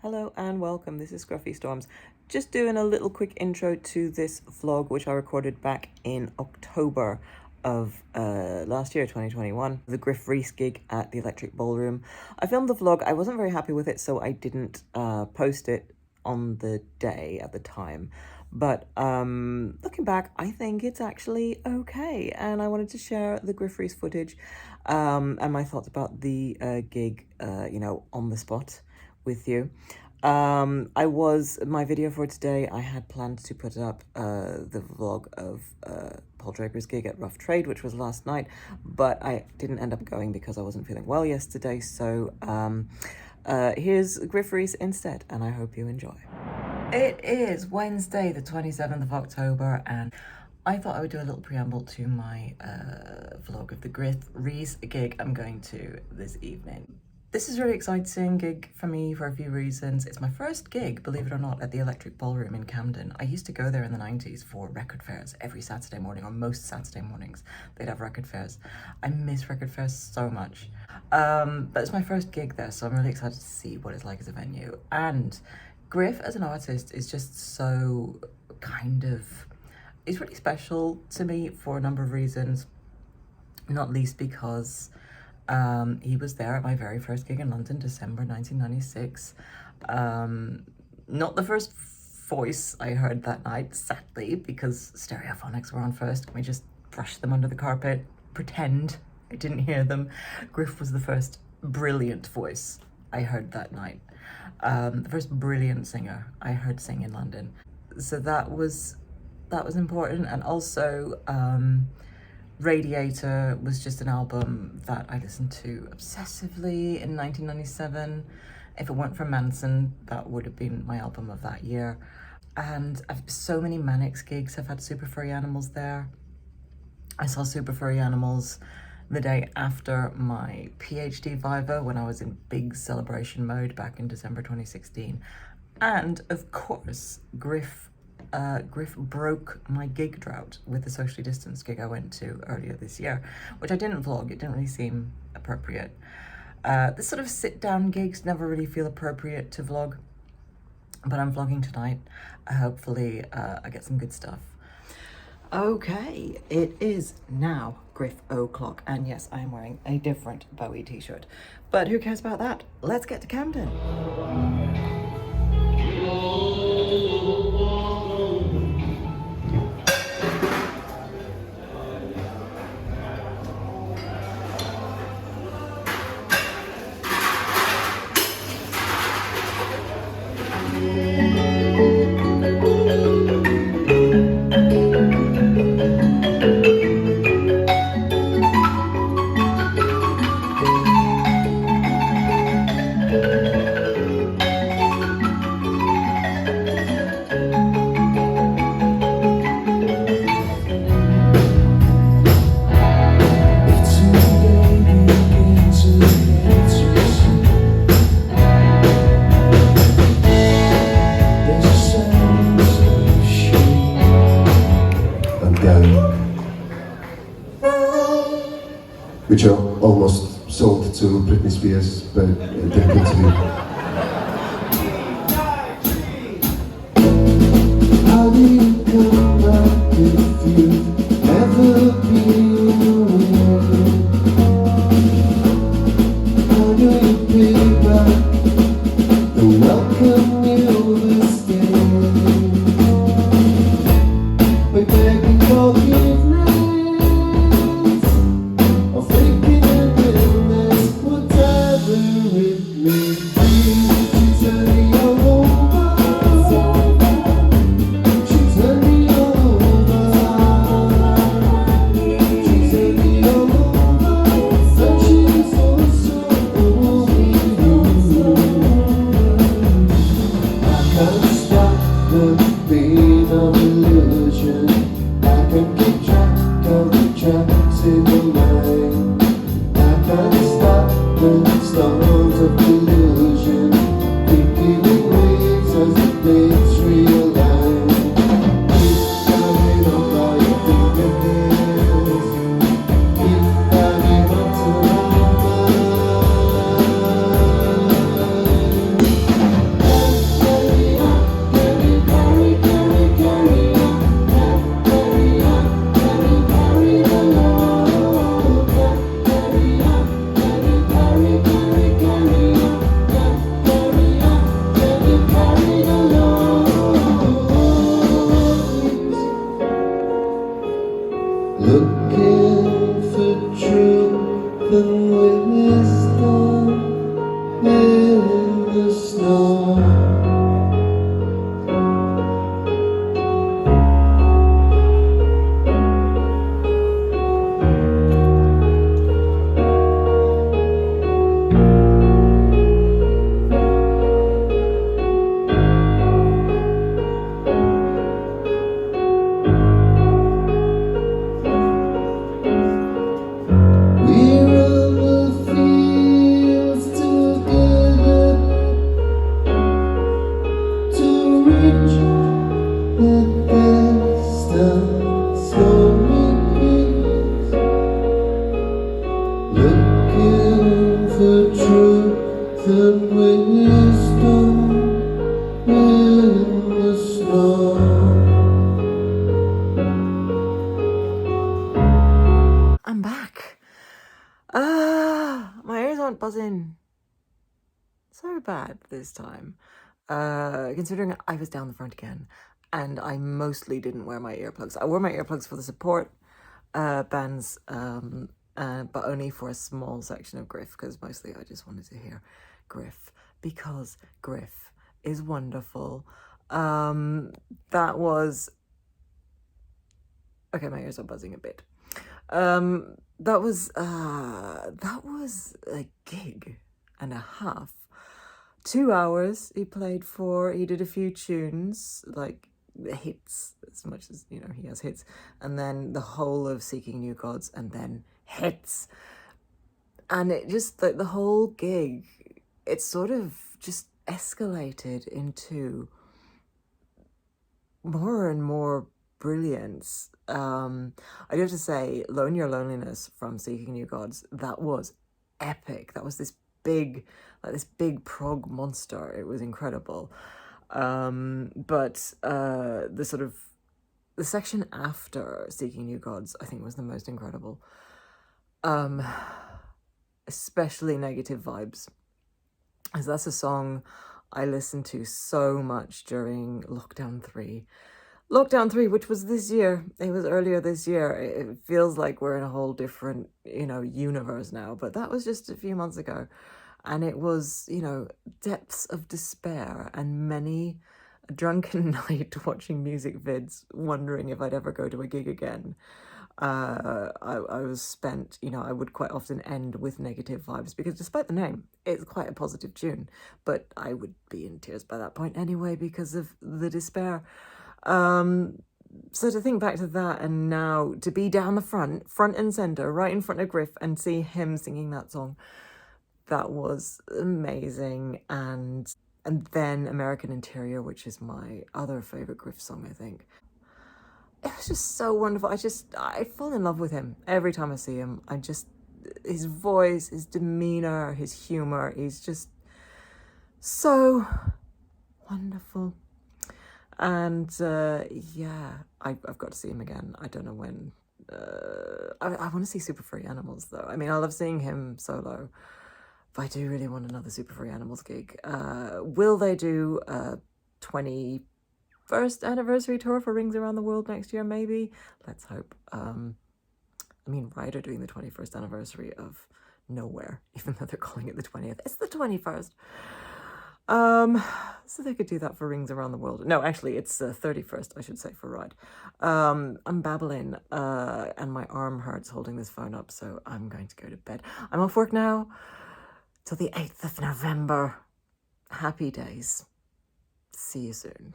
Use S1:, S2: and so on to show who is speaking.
S1: Hello and welcome, this is Scruffy Storms. Just doing a little quick intro to this vlog which I recorded back in October of last year, 2021, the Gruff Rhys gig at the Electric Ballroom. I filmed the vlog, I wasn't very happy with it, so I didn't post it on the day at the time. But looking back, I think it's actually okay, and I wanted to share the Gruff Rhys footage and my thoughts about the gig, on the spot with you. My video for today, I had planned to put up the vlog of Paul Draper's gig at Rough Trade, which was last night, but I didn't end up going because I wasn't feeling well yesterday, so here's Gruff Rhys instead, and I hope you enjoy. It is Wednesday, the 27th of October, and I thought I would do a little preamble to my vlog of the Gruff Rhys gig I'm going to this evening. This is a really exciting gig for me for a few reasons. It's my first gig, believe it or not, at the Electric Ballroom in Camden. I used to go there in the 90s for record fairs every Saturday morning, or most Saturday mornings. They'd have record fairs. I miss record fairs so much. But it's my first gig there, so I'm really excited to see what it's like as a venue. And Gruff as an artist is just so it's really special to me for a number of reasons, not least because he was there at my very first gig in London, December 1996. Not the first voice I heard that night, sadly, because Stereophonics were on first. Can we just brush them under the carpet, pretend I didn't hear them? Gruff was the first brilliant voice I heard that night. The first brilliant singer I heard sing in London. So that was important, and also Radiator was just an album that I listened to obsessively in 1997. If it weren't for Manson, that would have been my album of that year. And I've so many Manics gigs. I've had Super Furry Animals there. I saw Super Furry Animals the day after my PhD Viva when I was in big celebration mode back in December 2016. And of course, Gruff broke my gig drought with the socially distanced gig I went to earlier this year, which I didn't vlog. It didn't really seem appropriate. This sort of sit-down gigs never really feel appropriate to vlog, but I'm vlogging tonight. Hopefully I get some good stuff. Okay, it is now Gruff o'clock, and yes, I am wearing a different Bowie t-shirt, but who cares about that? Let's get to Camden.
S2: Which are almost sold to Britney Spears, but it didn't get to me. How do you come back if you've never been away? How do you pay back the welcome you this day? By begging forgiveness, or faking a witness, whatever it means. distant stories, looking for truth and wisdom in the snow.
S1: I'm back. My ears aren't buzzing so bad this time. Considering I was down the front again, and I mostly didn't wear my earplugs. I wore my earplugs for the support bands, but only for a small section of Gruff, because mostly I just wanted to hear Gruff, because Gruff is wonderful. That was... Okay, my ears are buzzing a bit. That was a gig and a half. 2 hours he played for. He did a few tunes, like hits, as much as, you know, he has hits, and then the whole of Seeking New Gods, and then hits. And it just, like, the whole gig, it sort of just escalated into more and more brilliance. I do have to say, Lone Your Loneliness from Seeking New Gods, that was epic. That was this big prog monster. It was incredible. But the section after Seeking New Gods, I think, was the most incredible. Especially Negative Vibes, as that's a song I listened to so much during Lockdown 3. Lockdown 3, which was this year. It was earlier this year. It feels like we're in a whole different, you know, universe now, but that was just a few months ago. And it was, you know, depths of despair and many a drunken night watching music vids, wondering if I'd ever go to a gig again. I was spent, you know, I would quite often end with Negative Vibes, because despite the name, it's quite a positive tune, but I would be in tears by that point anyway because of the despair. So to think back to that, and now to be down the front and center, right in front of Gruff, and see him singing that song, that was amazing. And then American Interior, which is my other favorite Gruff song, I think. It was just so wonderful. I fall in love with him every time I see him. His voice, his demeanor, his humor, he's just so wonderful. And yeah, I've got to see him again. I don't know when. I want to see Super Furry Animals, though. I mean, I love seeing him solo, but I do really want another Super Furry Animals gig. Will they do a 21st anniversary tour for Rings Around the World next year? Maybe. Let's hope. I mean, Ryder doing the 21st anniversary of Nowhere, even though they're calling it the 20th. It's the 21st. So they could do that for Rings Around the World. No, actually, it's 31st, I should say, for Ride. I'm babbling, and my arm hurts holding this phone up, so I'm going to go to bed. I'm off work now till the 8th of November. Happy days. See you soon.